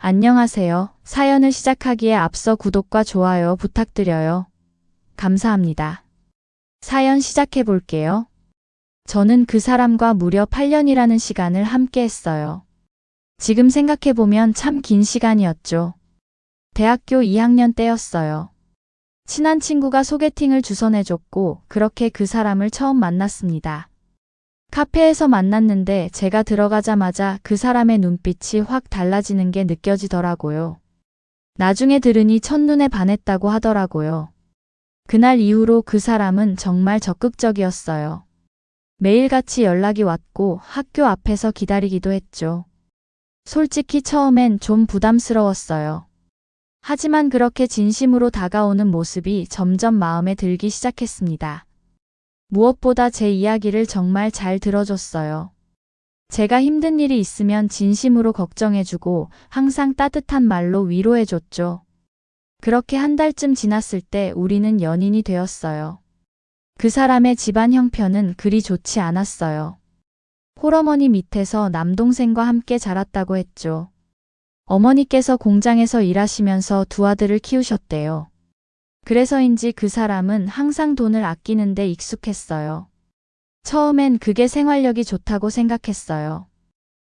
안녕하세요. 사연을 시작하기에 앞서 구독과 좋아요 부탁드려요. 감사합니다. 사연 시작해 볼게요. 저는 그 사람과 무려 8년이라는 시간을 함께 했어요. 지금 생각해 보면 참 긴 시간이었죠. 대학교 2학년 때였어요. 친한 친구가 소개팅을 주선해줬고 그렇게 그 사람을 처음 만났습니다. 카페에서 만났는데 제가 들어가자마자 그 사람의 눈빛이 확 달라지는 게 느껴지더라고요. 나중에 들으니 첫눈에 반했다고 하더라고요. 그날 이후로 그 사람은 정말 적극적이었어요. 매일같이 연락이 왔고 학교 앞에서 기다리기도 했죠. 솔직히 처음엔 좀 부담스러웠어요. 하지만 그렇게 진심으로 다가오는 모습이 점점 마음에 들기 시작했습니다. 무엇보다 제 이야기를 정말 잘 들어줬어요. 제가 힘든 일이 있으면 진심으로 걱정해주고 항상 따뜻한 말로 위로해줬죠. 그렇게 한 달쯤 지났을 때 우리는 연인이 되었어요. 그 사람의 집안 형편은 그리 좋지 않았어요. 홀어머니 밑에서 남동생과 함께 자랐다고 했죠. 어머니께서 공장에서 일하시면서 두 아들을 키우셨대요. 그래서인지 그 사람은 항상 돈을 아끼는 데 익숙했어요. 처음엔 그게 생활력이 좋다고 생각했어요.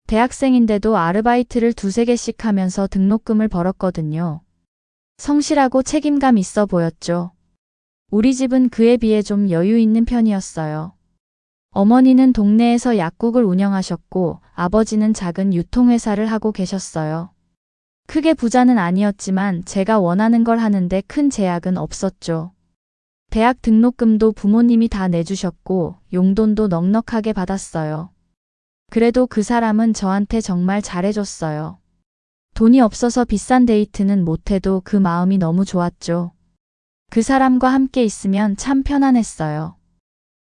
대학생인데도 아르바이트를 두세 개씩 하면서 등록금을 벌었거든요. 성실하고 책임감 있어 보였죠. 우리 집은 그에 비해 좀 여유 있는 편이었어요. 어머니는 동네에서 약국을 운영하셨고 아버지는 작은 유통회사를 하고 계셨어요. 크게 부자는 아니었지만 제가 원하는 걸 하는데 큰 제약은 없었죠. 대학 등록금도 부모님이 다 내주셨고 용돈도 넉넉하게 받았어요. 그래도 그 사람은 저한테 정말 잘해줬어요. 돈이 없어서 비싼 데이트는 못해도 그 마음이 너무 좋았죠. 그 사람과 함께 있으면 참 편안했어요.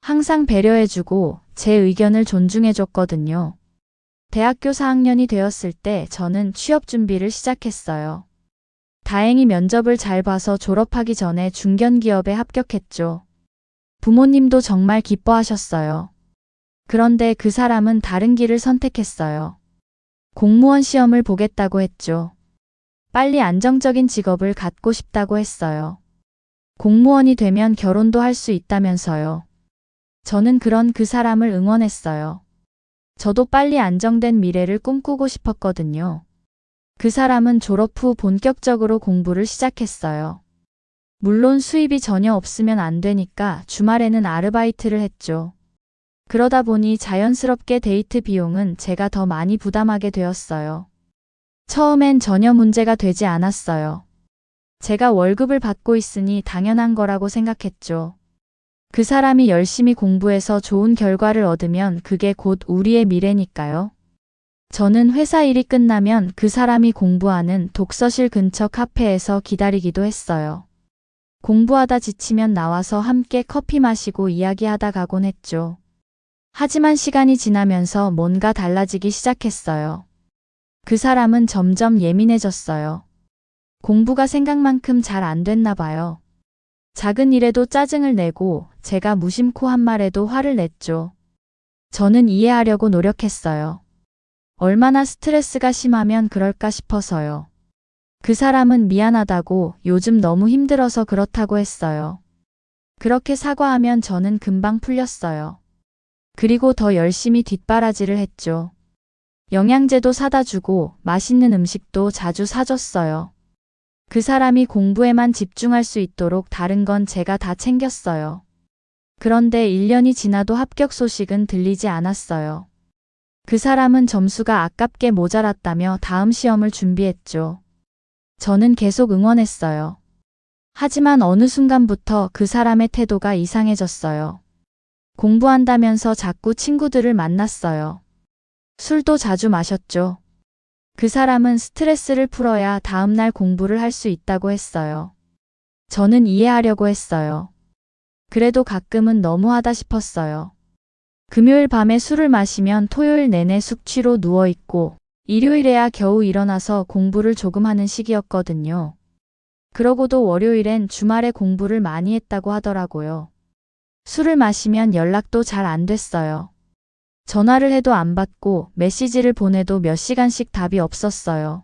항상 배려해주고 제 의견을 존중해줬거든요. 대학교 4학년이 되었을 때 저는 취업 준비를 시작했어요. 다행히 면접을 잘 봐서 졸업하기 전에 중견기업에 합격했죠. 부모님도 정말 기뻐하셨어요. 그런데 그 사람은 다른 길을 선택했어요. 공무원 시험을 보겠다고 했죠. 빨리 안정적인 직업을 갖고 싶다고 했어요. 공무원이 되면 결혼도 할 수 있다면서요. 저는 그런 그 사람을 응원했어요. 저도 빨리 안정된 미래를 꿈꾸고 싶었거든요. 그 사람은 졸업 후 본격적으로 공부를 시작했어요. 물론 수입이 전혀 없으면 안 되니까 주말에는 아르바이트를 했죠. 그러다 보니 자연스럽게 데이트 비용은 제가 더 많이 부담하게 되었어요. 처음엔 전혀 문제가 되지 않았어요. 제가 월급을 받고 있으니 당연한 거라고 생각했죠. 그 사람이 열심히 공부해서 좋은 결과를 얻으면 그게 곧 우리의 미래니까요. 저는 회사 일이 끝나면 그 사람이 공부하는 독서실 근처 카페에서 기다리기도 했어요. 공부하다 지치면 나와서 함께 커피 마시고 이야기하다 가곤 했죠. 하지만 시간이 지나면서 뭔가 달라지기 시작했어요. 그 사람은 점점 예민해졌어요. 공부가 생각만큼 잘 안 됐나 봐요. 작은 일에도 짜증을 내고 제가 무심코 한 말에도 화를 냈죠. 저는 이해하려고 노력했어요. 얼마나 스트레스가 심하면 그럴까 싶어서요. 그 사람은 미안하다고 요즘 너무 힘들어서 그렇다고 했어요. 그렇게 사과하면 저는 금방 풀렸어요. 그리고 더 열심히 뒷바라지를 했죠. 영양제도 사다 주고 맛있는 음식도 자주 사줬어요. 그 사람이 공부에만 집중할 수 있도록 다른 건 제가 다 챙겼어요. 그런데 1년이 지나도 합격 소식은 들리지 않았어요. 그 사람은 점수가 아깝게 모자랐다며 다음 시험을 준비했죠. 저는 계속 응원했어요. 하지만 어느 순간부터 그 사람의 태도가 이상해졌어요. 공부한다면서 자꾸 친구들을 만났어요. 술도 자주 마셨죠. 그 사람은 스트레스를 풀어야 다음날 공부를 할 수 있다고 했어요. 저는 이해하려고 했어요. 그래도 가끔은 너무하다 싶었어요. 금요일 밤에 술을 마시면 토요일 내내 숙취로 누워있고 일요일에야 겨우 일어나서 공부를 조금 하는 시기였거든요. 그러고도 월요일엔 주말에 공부를 많이 했다고 하더라고요. 술을 마시면 연락도 잘 안 됐어요. 전화를 해도 안 받고 메시지를 보내도 몇 시간씩 답이 없었어요.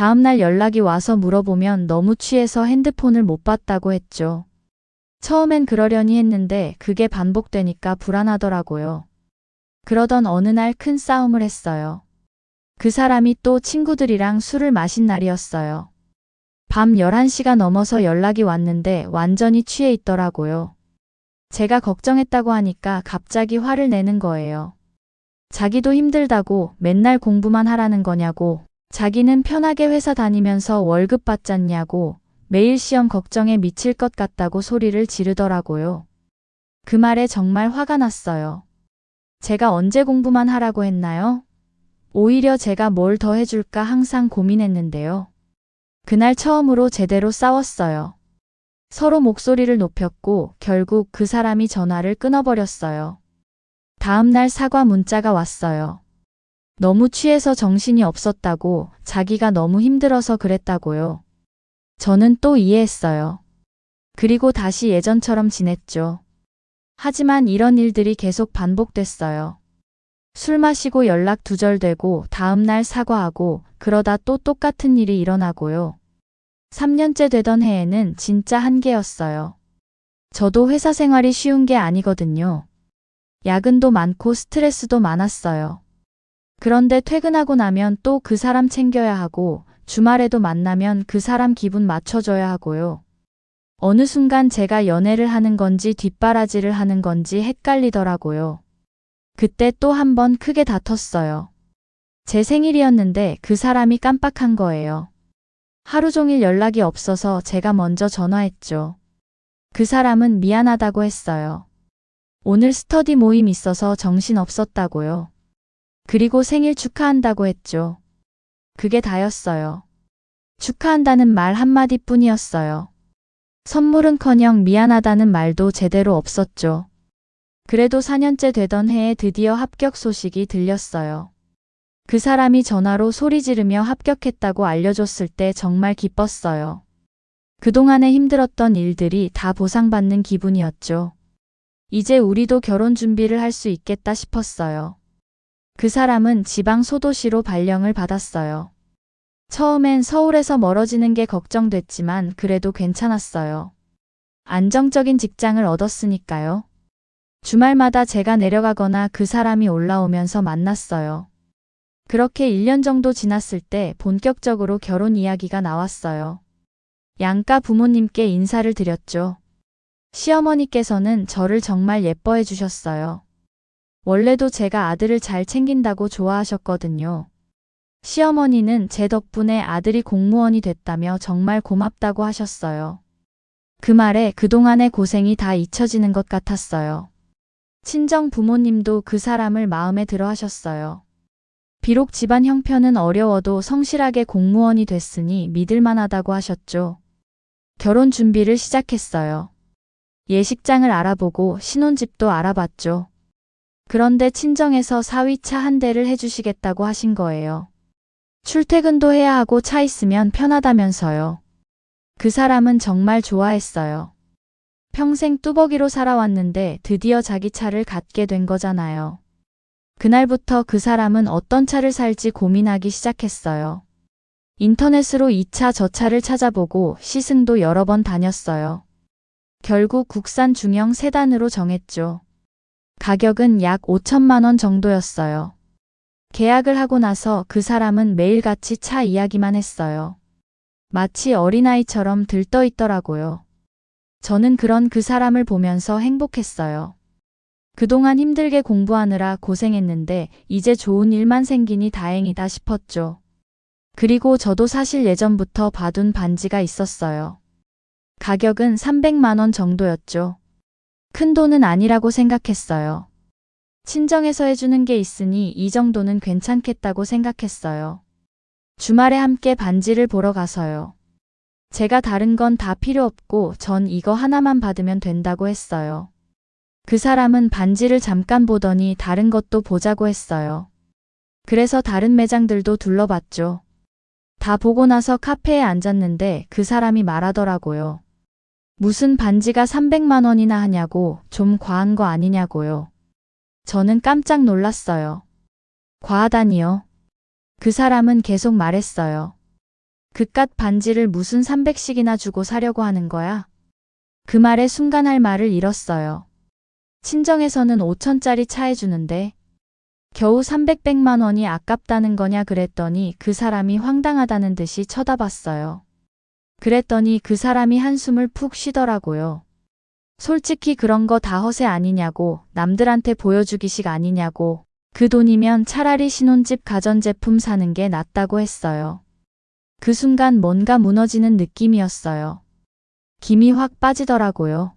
다음날 연락이 와서 물어보면 너무 취해서 핸드폰을 못 봤다고 했죠. 처음엔 그러려니 했는데 그게 반복되니까 불안하더라고요. 그러던 어느 날 큰 싸움을 했어요. 그 사람이 또 친구들이랑 술을 마신 날이었어요. 밤 11시가 넘어서 연락이 왔는데 완전히 취해 있더라고요. 제가 걱정했다고 하니까 갑자기 화를 내는 거예요. 자기도 힘들다고 맨날 공부만 하라는 거냐고, 자기는 편하게 회사 다니면서 월급 받잖냐고, 매일 시험 걱정에 미칠 것 같다고 소리를 지르더라고요. 그 말에 정말 화가 났어요. 제가 언제 공부만 하라고 했나요? 오히려 제가 뭘 더 해줄까 항상 고민했는데요. 그날 처음으로 제대로 싸웠어요. 서로 목소리를 높였고 결국 그 사람이 전화를 끊어버렸어요. 다음날 사과 문자가 왔어요. 너무 취해서 정신이 없었다고, 자기가 너무 힘들어서 그랬다고요. 저는 또 이해했어요. 그리고 다시 예전처럼 지냈죠. 하지만 이런 일들이 계속 반복됐어요. 술 마시고 연락 두절되고 다음날 사과하고 그러다 또 똑같은 일이 일어나고요. 3년째 되던 해에는 진짜 한계였어요. 저도 회사 생활이 쉬운 게 아니거든요. 야근도 많고 스트레스도 많았어요. 그런데 퇴근하고 나면 또 그 사람 챙겨야 하고 주말에도 만나면 그 사람 기분 맞춰줘야 하고요. 어느 순간 제가 연애를 하는 건지 뒷바라지를 하는 건지 헷갈리더라고요. 그때 또 한 번 크게 다퉜어요. 제 생일이었는데 그 사람이 깜빡한 거예요. 하루 종일 연락이 없어서 제가 먼저 전화했죠. 그 사람은 미안하다고 했어요. 오늘 스터디 모임 있어서 정신 없었다고요. 그리고 생일 축하한다고 했죠. 그게 다였어요. 축하한다는 말 한마디 뿐이었어요. 선물은커녕 미안하다는 말도 제대로 없었죠. 그래도 4년째 되던 해에 드디어 합격 소식이 들렸어요. 그 사람이 전화로 소리 지르며 합격했다고 알려줬을 때 정말 기뻤어요. 그동안에 힘들었던 일들이 다 보상받는 기분이었죠. 이제 우리도 결혼 준비를 할 수 있겠다 싶었어요. 그 사람은 지방 소도시로 발령을 받았어요. 처음엔 서울에서 멀어지는 게 걱정됐지만 그래도 괜찮았어요. 안정적인 직장을 얻었으니까요. 주말마다 제가 내려가거나 그 사람이 올라오면서 만났어요. 그렇게 1년 정도 지났을 때 본격적으로 결혼 이야기가 나왔어요. 양가 부모님께 인사를 드렸죠. 시어머니께서는 저를 정말 예뻐해 주셨어요. 원래도 제가 아들을 잘 챙긴다고 좋아하셨거든요. 시어머니는 제 덕분에 아들이 공무원이 됐다며 정말 고맙다고 하셨어요. 그 말에 그동안의 고생이 다 잊혀지는 것 같았어요. 친정 부모님도 그 사람을 마음에 들어 하셨어요. 비록 집안 형편은 어려워도 성실하게 공무원이 됐으니 믿을만하다고 하셨죠. 결혼 준비를 시작했어요. 예식장을 알아보고 신혼집도 알아봤죠. 그런데 친정에서 사위차 한 대를 해주시겠다고 하신 거예요. 출퇴근도 해야 하고 차 있으면 편하다면서요. 그 사람은 정말 좋아했어요. 평생 뚜벅이로 살아왔는데 드디어 자기 차를 갖게 된 거잖아요. 그날부터 그 사람은 어떤 차를 살지 고민하기 시작했어요. 인터넷으로 이 차 저 차를 찾아보고 시승도 여러 번 다녔어요. 결국 국산 중형 세단으로 정했죠. 가격은 약 5천만 원 정도였어요. 계약을 하고 나서 그 사람은 매일같이 차 이야기만 했어요. 마치 어린아이처럼 들떠 있더라고요. 저는 그런 그 사람을 보면서 행복했어요. 그동안 힘들게 공부하느라 고생했는데 이제 좋은 일만 생기니 다행이다 싶었죠. 그리고 저도 사실 예전부터 봐둔 반지가 있었어요. 가격은 300만 원 정도였죠. 큰 돈은 아니라고 생각했어요. 친정에서 해주는 게 있으니 이 정도는 괜찮겠다고 생각했어요. 주말에 함께 반지를 보러 가서요. 제가 다른 건 다 필요 없고 전 이거 하나만 받으면 된다고 했어요. 그 사람은 반지를 잠깐 보더니 다른 것도 보자고 했어요. 그래서 다른 매장들도 둘러봤죠. 다 보고 나서 카페에 앉았는데 그 사람이 말하더라고요. 무슨 반지가 300만 원이나 하냐고, 좀 과한 거 아니냐고요. 저는 깜짝 놀랐어요. 과하다니요. 그 사람은 계속 말했어요. 그깟 반지를 무슨 300씩이나 주고 사려고 하는 거야? 그 말에 순간 할 말을 잃었어요. 친정에서는 5천짜리 차 해주는데 겨우 300만 원이 아깝다는 거냐 그랬더니 그 사람이 황당하다는 듯이 쳐다봤어요. 그랬더니 그 사람이 한숨을 푹 쉬더라고요. 솔직히 그런 거 다 허세 아니냐고, 남들한테 보여주기식 아니냐고, 그 돈이면 차라리 신혼집 가전제품 사는 게 낫다고 했어요. 그 순간 뭔가 무너지는 느낌이었어요. 김이 확 빠지더라고요.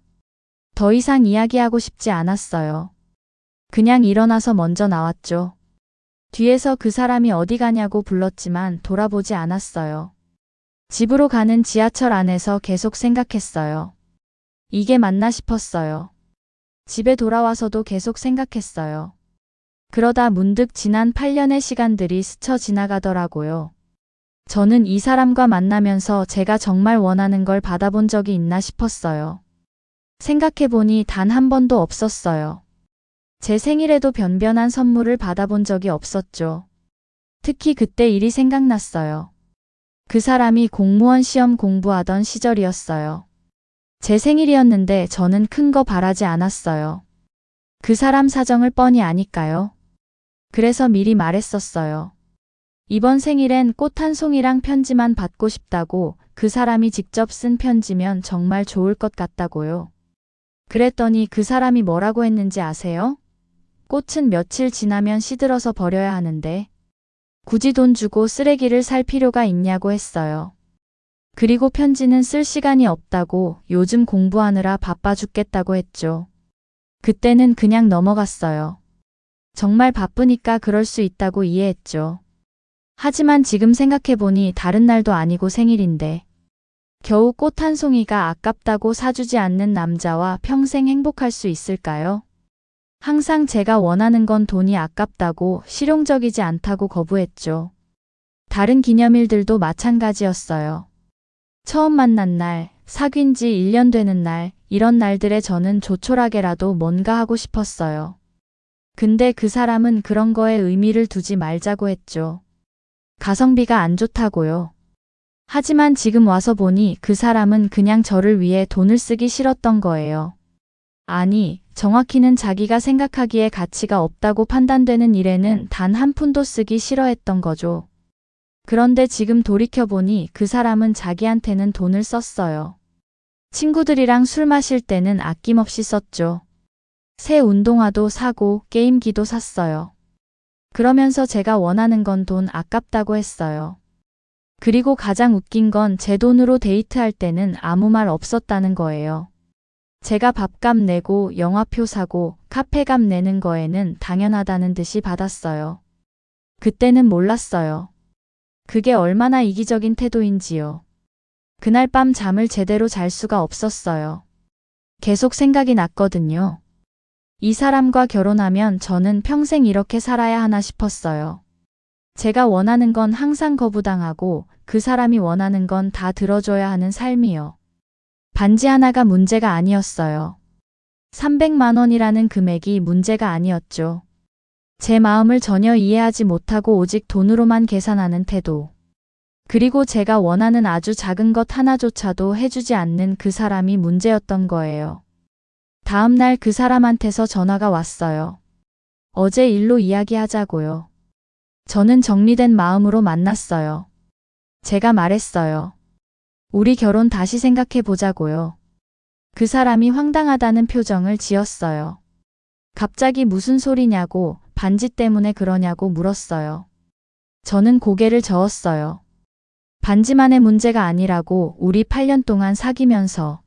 더 이상 이야기하고 싶지 않았어요. 그냥 일어나서 먼저 나왔죠. 뒤에서 그 사람이 어디 가냐고 불렀지만 돌아보지 않았어요. 집으로 가는 지하철 안에서 계속 생각했어요. 이게 맞나 싶었어요. 집에 돌아와서도 계속 생각했어요. 그러다 문득 지난 8년의 시간들이 스쳐 지나가더라고요. 저는 이 사람과 만나면서 제가 정말 원하는 걸 받아본 적이 있나 싶었어요. 생각해보니 단 한 번도 없었어요. 제 생일에도 변변한 선물을 받아본 적이 없었죠. 특히 그때 일이 생각났어요. 그 사람이 공무원 시험 공부하던 시절이었어요. 제 생일이었는데 저는 큰 거 바라지 않았어요. 그 사람 사정을 뻔히 아니까요. 그래서 미리 말했었어요. 이번 생일엔 꽃 한 송이랑 편지만 받고 싶다고. 그 사람이 직접 쓴 편지면 정말 좋을 것 같다고요. 그랬더니 그 사람이 뭐라고 했는지 아세요? 꽃은 며칠 지나면 시들어서 버려야 하는데 굳이 돈 주고 쓰레기를 살 필요가 있냐고 했어요. 그리고 편지는 쓸 시간이 없다고, 요즘 공부하느라 바빠 죽겠다고 했죠. 그때는 그냥 넘어갔어요. 정말 바쁘니까 그럴 수 있다고 이해했죠. 하지만 지금 생각해보니 다른 날도 아니고 생일인데 겨우 꽃 한 송이가 아깝다고 사주지 않는 남자와 평생 행복할 수 있을까요? 항상 제가 원하는 건 돈이 아깝다고, 실용적이지 않다고 거부했죠. 다른 기념일들도 마찬가지였어요. 처음 만난 날, 사귄 지 1년 되는 날, 이런 날들에 저는 조촐하게라도 뭔가 하고 싶었어요. 근데 그 사람은 그런 거에 의미를 두지 말자고 했죠. 가성비가 안 좋다고요. 하지만 지금 와서 보니 그 사람은 그냥 저를 위해 돈을 쓰기 싫었던 거예요. 아니, 정확히는 자기가 생각하기에 가치가 없다고 판단되는 일에는 단 한 푼도 쓰기 싫어했던 거죠. 그런데 지금 돌이켜보니 그 사람은 자기한테는 돈을 썼어요. 친구들이랑 술 마실 때는 아낌없이 썼죠. 새 운동화도 사고 게임기도 샀어요. 그러면서 제가 원하는 건 돈 아깝다고 했어요. 그리고 가장 웃긴 건 제 돈으로 데이트할 때는 아무 말 없었다는 거예요. 제가 밥값 내고 영화표 사고 카페값 내는 거에는 당연하다는 듯이 받았어요. 그때는 몰랐어요. 그게 얼마나 이기적인 태도인지요. 그날 밤 잠을 제대로 잘 수가 없었어요. 계속 생각이 났거든요. 이 사람과 결혼하면 저는 평생 이렇게 살아야 하나 싶었어요. 제가 원하는 건 항상 거부당하고 그 사람이 원하는 건 다 들어줘야 하는 삶이요. 반지 하나가 문제가 아니었어요. 300만 원이라는 금액이 문제가 아니었죠. 제 마음을 전혀 이해하지 못하고 오직 돈으로만 계산하는 태도. 그리고 제가 원하는 아주 작은 것 하나조차도 해주지 않는 그 사람이 문제였던 거예요. 다음 날 그 사람한테서 전화가 왔어요. 어제 일로 이야기하자고요. 저는 정리된 마음으로 만났어요. 제가 말했어요. 우리 결혼 다시 생각해 보자고요. 그 사람이 황당하다는 표정을 지었어요. 갑자기 무슨 소리냐고, 반지 때문에 그러냐고 물었어요. 저는 고개를 저었어요. 반지만의 문제가 아니라고. 우리 8년 동안 사귀면서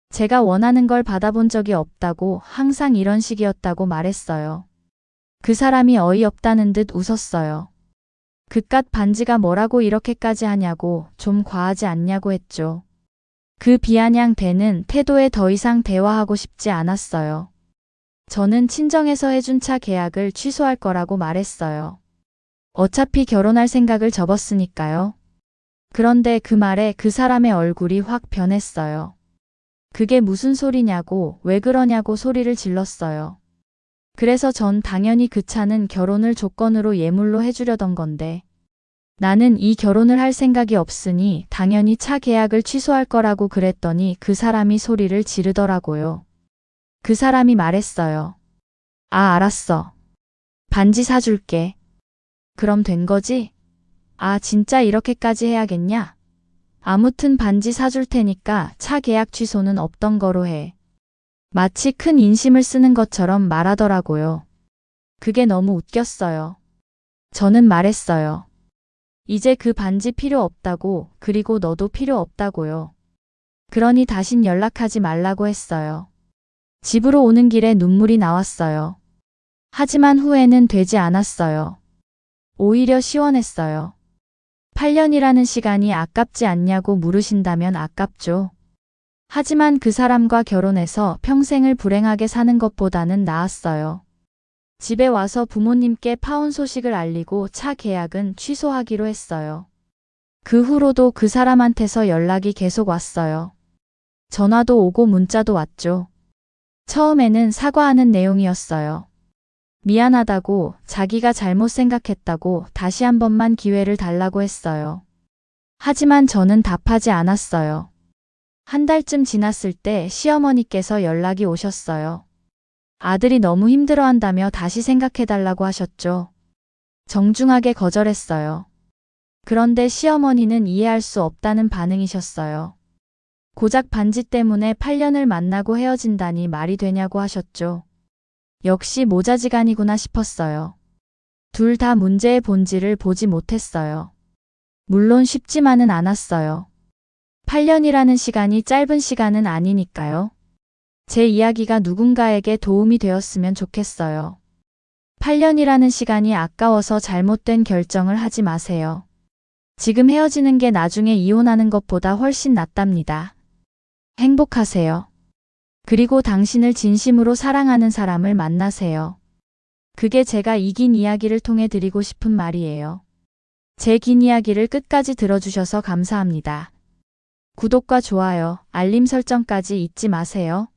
제가 원하는 걸 받아본 적이 없다고, 항상 이런 식이었다고 말했어요. 그 사람이 어이없다는 듯 웃었어요. 그깟 반지가 뭐라고 이렇게까지 하냐고, 좀 과하지 않냐고 했죠. 그 비아냥대는 태도에 더 이상 대화하고 싶지 않았어요. 저는 친정에서 해준 차 계약을 취소할 거라고 말했어요. 어차피 결혼할 생각을 접었으니까요. 그런데 그 말에 그 사람의 얼굴이 확 변했어요. 그게 무슨 소리냐고, 왜 그러냐고 소리를 질렀어요. 그래서 전 당연히 그 차는 결혼을 조건으로 예물로 해주려던 건데 나는 이 결혼을 할 생각이 없으니 당연히 차 계약을 취소할 거라고 그랬더니 그 사람이 소리를 지르더라고요. 그 사람이 말했어요. 아, 알았어. 반지 사줄게. 그럼 된 거지? 아, 진짜 이렇게까지 해야겠냐? 아무튼 반지 사줄 테니까 차 계약 취소는 없던 거로 해. 마치 큰 인심을 쓰는 것처럼 말하더라고요. 그게 너무 웃겼어요. 저는 말했어요. 이제 그 반지 필요 없다고, 그리고 너도 필요 없다고요. 그러니 다신 연락하지 말라고 했어요. 집으로 오는 길에 눈물이 나왔어요. 하지만 후회는 되지 않았어요. 오히려 시원했어요. 8년이라는 시간이 아깝지 않냐고 물으신다면 아깝죠. 하지만 그 사람과 결혼해서 평생을 불행하게 사는 것보다는 나았어요. 집에 와서 부모님께 파혼 소식을 알리고 차 계약은 취소하기로 했어요. 그 후로도 그 사람한테서 연락이 계속 왔어요. 전화도 오고 문자도 왔죠. 처음에는 사과하는 내용이었어요. 미안하다고, 자기가 잘못 생각했다고 다시 한 번만 기회를 달라고 했어요. 하지만 저는 답하지 않았어요. 한 달쯤 지났을 때 시어머니께서 연락이 오셨어요. 아들이 너무 힘들어한다며 다시 생각해달라고 하셨죠. 정중하게 거절했어요. 그런데 시어머니는 이해할 수 없다는 반응이셨어요. 고작 반지 때문에 8년을 만나고 헤어진다니 말이 되냐고 하셨죠. 역시 모자지간이구나 싶었어요. 둘 다 문제의 본질을 보지 못했어요. 물론 쉽지만은 않았어요. 8년이라는 시간이 짧은 시간은 아니니까요. 제 이야기가 누군가에게 도움이 되었으면 좋겠어요. 8년이라는 시간이 아까워서 잘못된 결정을 하지 마세요. 지금 헤어지는 게 나중에 이혼하는 것보다 훨씬 낫답니다. 행복하세요. 그리고 당신을 진심으로 사랑하는 사람을 만나세요. 그게 제가 이 긴 이야기를 통해 드리고 싶은 말이에요. 제 긴 이야기를 끝까지 들어주셔서 감사합니다. 구독과 좋아요, 알림 설정까지 잊지 마세요.